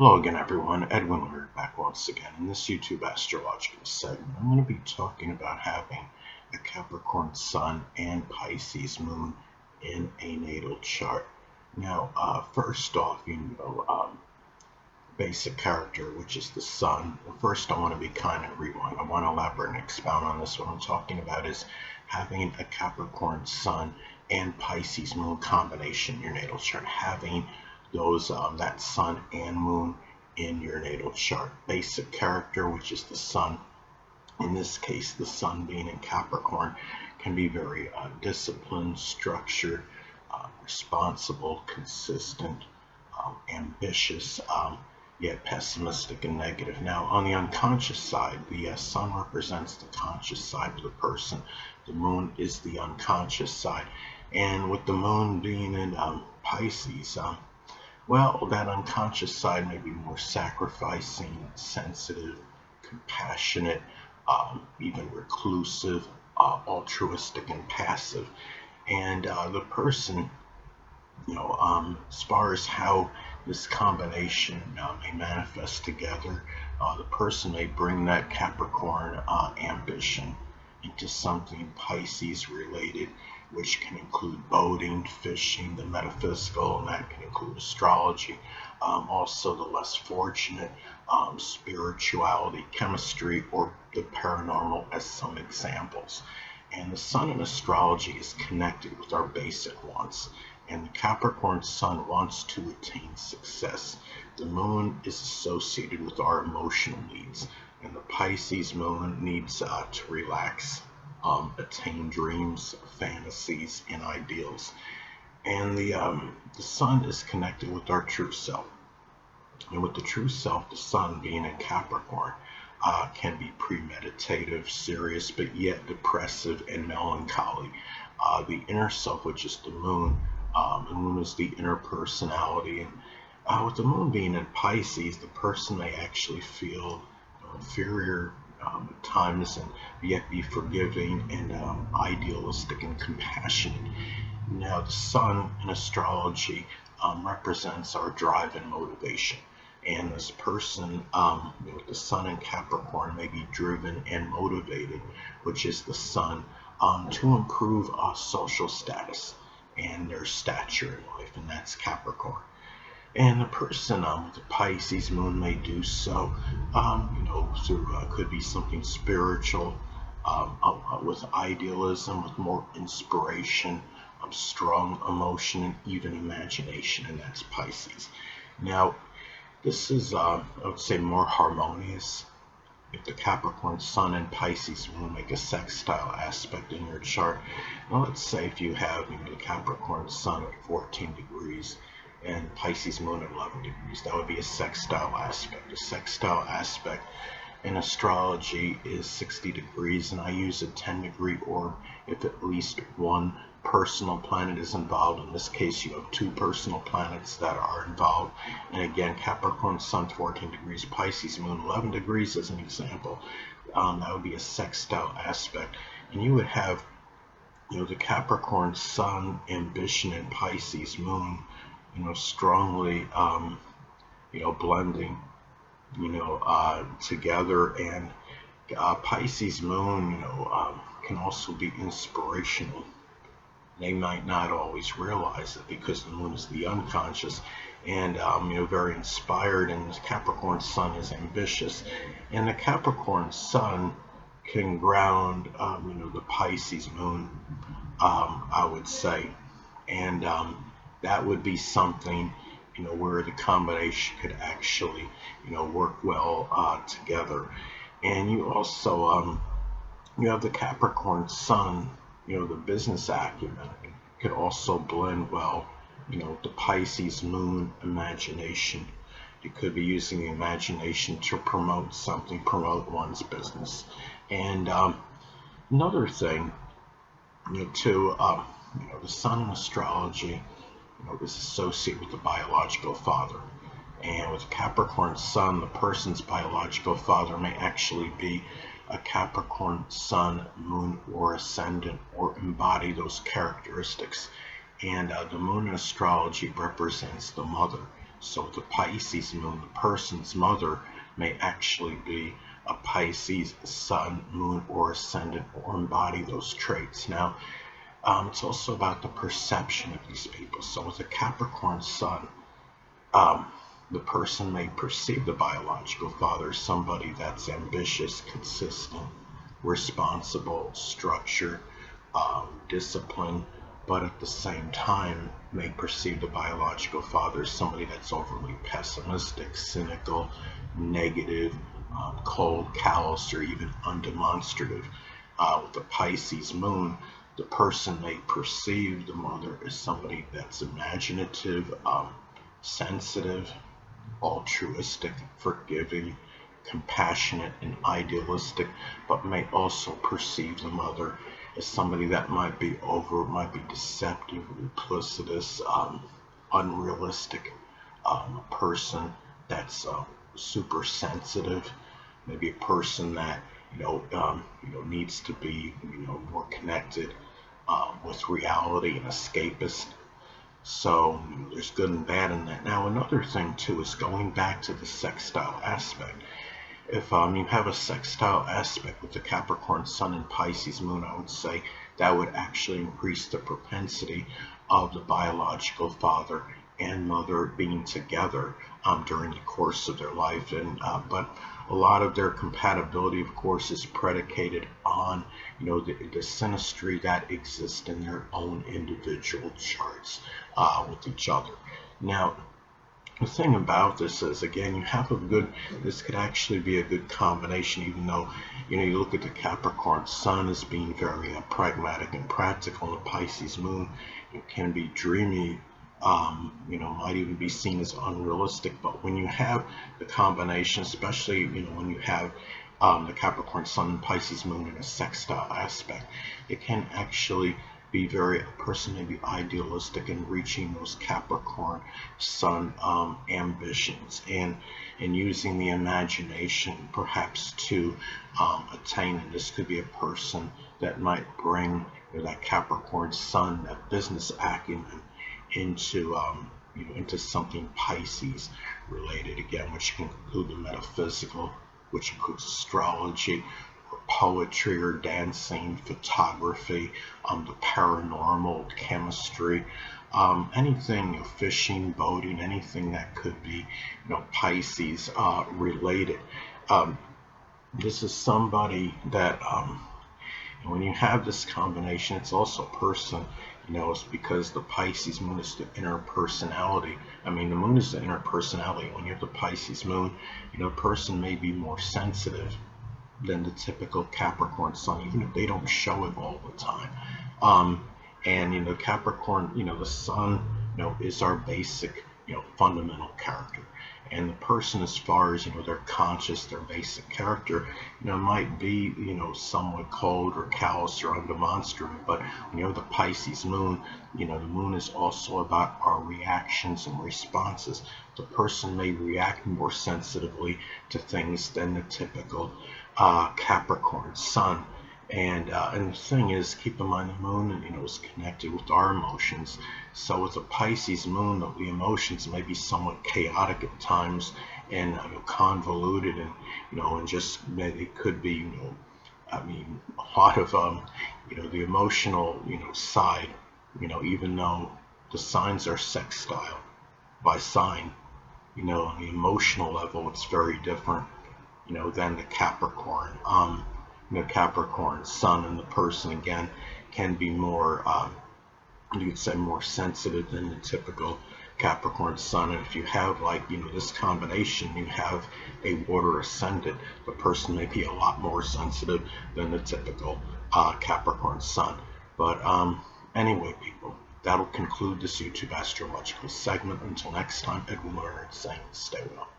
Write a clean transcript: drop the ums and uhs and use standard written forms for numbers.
Hello again, everyone. Edwin Learnard back once again. In this YouTube astrological segment, I'm going to be talking about having a Capricorn Sun and Pisces Moon in a natal chart. Now, first off, basic character, which is the Sun. First, I want to be kind and rewind. I want to elaborate and expound on this. What I'm talking about is having a Capricorn Sun and Pisces Moon combination in your natal chart. Having those that Sun and Moon in your natal chart. Basic character, which is the Sun. In this case, the Sun being in Capricorn can be very disciplined, structured, responsible, consistent, ambitious, yet pessimistic and negative. Now, on the unconscious side, the Sun represents the conscious side of the person. The Moon is the unconscious side. And with the Moon being in Pisces, well, that unconscious side may be more sacrificing, sensitive, compassionate, even reclusive, altruistic, and passive. And the person, as far as how this combination may manifest together, the person may bring that Capricorn ambition into something Pisces related, which can include boating, fishing, the metaphysical, and that can include astrology. Also the less fortunate, spirituality, chemistry, or the paranormal as some examples. And the Sun in astrology is connected with our basic wants. And the Capricorn Sun wants to attain success. The Moon is associated with our emotional needs. And the Pisces Moon needs to relax, attain dreams, fantasies, and ideals. And the Sun is connected with our true self. And with the true self, the Sun being in Capricorn, can be premeditative, serious, but yet depressive and melancholy. The inner self, which is the Moon, the Moon is the inner personality. And with the Moon being in Pisces, the person may actually feel inferior at times, and yet be forgiving and idealistic and compassionate. Now, the Sun in astrology represents our drive and motivation. And this person, with the Sun in Capricorn, may be driven and motivated, which is the Sun, to improve social status and their stature in life, and that's Capricorn. And the person with the Pisces Moon may do so, through could be something spiritual, with idealism, with more inspiration, strong emotion, and even imagination, and that's Pisces. Now, this is, I would say, more harmonious if the Capricorn Sun and Pisces Moon make a sextile aspect in your chart. Now, let's say if you have the Capricorn Sun at 14 degrees and Pisces Moon at 11 degrees, that would be a sextile aspect. A sextile aspect in astrology is 60 degrees, and I use a 10-degree orb if at least one personal planet is involved. In this case, you have two personal planets that are involved. And again, Capricorn Sun 14 degrees, Pisces Moon 11 degrees as an example. That would be a sextile aspect. And you would have the Capricorn Sun ambition and Pisces Moon strongly blending together. And Pisces Moon can also be inspirational. They might not always realize it because the Moon is the unconscious and very inspired, and the Capricorn Sun is ambitious. And the Capricorn Sun can ground the Pisces Moon, I would say. And that would be something where the combination could actually work well together. And you also you have the Capricorn Sun, the business acumen could also blend well, the Pisces Moon imagination. You could be using the imagination to promote something, promote one's business. And another thing, the Sun in astrology, is associated with the biological father. And with Capricorn Sun, the person's biological father may actually be a Capricorn Sun, Moon, or Ascendant, or embody those characteristics. And the Moon in astrology represents the mother. So with the Pisces moon, the person's mother may actually be a Pisces sun, moon, or ascendant, or embody those traits. Now, it's also about the perception of these people. So with a Capricorn sun, the person may perceive the biological father as somebody that's ambitious, consistent, responsible, structured, disciplined, but at the same time may perceive the biological father as somebody that's overly pessimistic, cynical, negative, cold, callous, or even undemonstrative. With the Pisces moon, the person may perceive the mother as somebody that's imaginative, sensitive, altruistic, forgiving, compassionate, and idealistic, but may also perceive the mother as somebody that might be deceptive, duplicitous, unrealistic, person that's super sensitive, maybe a person that needs to be more connected with reality and escapist. So there's good and bad in that. Now another thing too is going back to the sextile aspect. If you have a sextile aspect with the Capricorn Sun and Pisces Moon, I would say that would actually increase the propensity of the biological father and mother being together during the course of their life. But a lot of their compatibility, of course, is predicated on the synastry that exists in their own individual charts with each other. Now, the thing about this is, again, you have this could actually be a good combination, even though, you look at the Capricorn Sun as being very pragmatic and practical, and the Pisces Moon, it can be dreamy, might even be seen as unrealistic. But when you have the combination, especially, when you have the Capricorn Sun and Pisces Moon in a sextile aspect, it can actually be a person may be idealistic in reaching those Capricorn Sun ambitions and using the imagination perhaps to attain. And this could be a person that might bring that Capricorn Sun, that business acumen, into something Pisces related, again, which can include the metaphysical, which includes astrology, or poetry, or dancing, photography, the paranormal, chemistry, anything, fishing, boating, anything that could be Pisces related. This is somebody that when you have this combination, it's also a person, it's because the Pisces moon is the inner personality. I mean, the moon is the inner personality. When you have the Pisces moon, a person may be more sensitive than the typical Capricorn Sun, even if they don't show it all the time. And Capricorn, the Sun, is our basic, fundamental character. And the person, as far as their conscious, their basic character, might be somewhat cold or callous or undemonstrative. But when you have the Pisces moon, the moon is also about our reactions and responses. The person may react more sensitively to things than the typical Capricorn Sun. And the thing is, keep in mind, the moon, is connected with our emotions. So with the Pisces moon, the emotions may be somewhat chaotic at times and convoluted, and just maybe could be, a lot of the emotional, side, even though the signs are sextile by sign, on the emotional level, it's very different, than the Capricorn. Capricorn Sun, and the person, again, can be more, you could say, more sensitive than the typical Capricorn Sun. And if you have this combination, you have a water ascendant, the person may be a lot more sensitive than the typical Capricorn Sun. But anyway, people, that'll conclude this YouTube astrological segment. Until next time, Edwin Learnard saying, stay well.